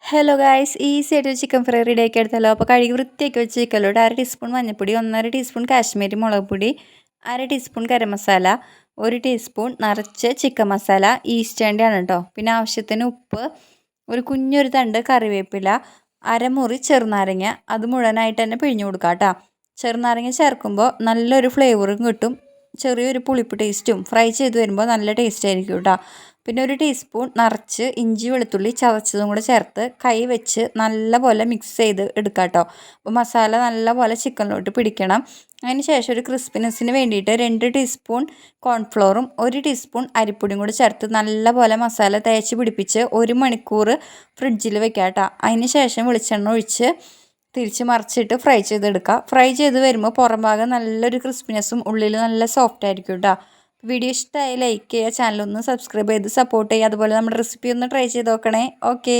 Hello guys, easy ആയിട്ട് ഒരു chicken fry ready ആക്കി എടുത്തല്ലോ. അപ്പോൾ കഴുകി വൃത്തിയാക്കി വെച്ച് ചിക്കനിലോട്ട് 1/2 ടീസ്പൂൺ മഞ്ഞൾപ്പൊടി, 1/2 ടീസ്പൂൺ കാശ്മീരി മുളക് പൊടി, 1/2 ടീസ്പൂൺ ഗരം മസാല, 1 ടീസ്പൂൺ നിറച്ച് ചിക്കൻ മസാല, ഈസ്റ്റേൻ്റെയാണ് കേട്ടോ. പിന്നെ ആവശ്യത്തിന് ഉപ്പ്, ഒരു കുഞ്ഞൊരു തണ്ട് കറിവേപ്പില, അരമുറി ചെറുനാരങ്ങ, അത് മുഴുവനായിട്ട് തന്നെ പിഴിഞ്ഞു കൊടുക്കാം കേട്ടോ. ചെറുനാരങ്ങ ചേർക്കുമ്പോൾ നല്ലൊരു ഫ്ലേവറും കിട്ടും, ചെറിയൊരു പുളിപ്പ് ടേസ്റ്റും. ഫ്രൈ ചെയ്ത് വരുമ്പോൾ നല്ല ടേസ്റ്റ് ആയിരിക്കും കേട്ടോ. പിന്നെ 1 ടീസ്പൂൺ നിറച്ച് ഇഞ്ചി വെളുത്തുള്ളി ചതച്ചതും കൂടെ ചേർത്ത് കൈ വെച്ച് നല്ലപോലെ മിക്സ് ചെയ്ത് എടുക്കാം കേട്ടോ. അപ്പോൾ മസാല നല്ലപോലെ ചിക്കനിലോട്ട് പിടിക്കണം. അതിന് ശേഷം ഒരു ക്രിസ്പിനെസ്സിന് വേണ്ടിയിട്ട് 2 ടീസ്പൂൺ കോൺഫ്ലോറും 1 ടീസ്പൂൺ അരിപ്പൊടിയും കൂടി ചേർത്ത് നല്ലപോലെ മസാല തേച്ച് പിടിപ്പിച്ച് 1 മണിക്കൂർ ഫ്രിഡ്ജിൽ വെക്കാം കേട്ടോ. അതിന് ശേഷം വെളിച്ചെണ്ണ ഒഴിച്ച് തിരിച്ച് മറിച്ചിട്ട് ഫ്രൈ ചെയ്തെടുക്കുക. ഫ്രൈ ചെയ്ത് വരുമ്പോൾ പുറം ഭാഗം നല്ലൊരു ക്രിസ്പിനെസ്സും ഉള്ളിൽ നല്ല സോഫ്റ്റ് ആയിരിക്കും കേട്ടോ. വീഡിയോ ഇഷ്ടമായി ലൈക്ക് ചെയ്യുക, ചാനലൊന്ന് സബ്സ്ക്രൈബ് ചെയ്ത് സപ്പോർട്ട് ചെയ്യുക. അതുപോലെ നമ്മുടെ റെസിപ്പി ഒന്ന് ട്രൈ ചെയ്ത് നോക്കണേ. ഓക്കേ.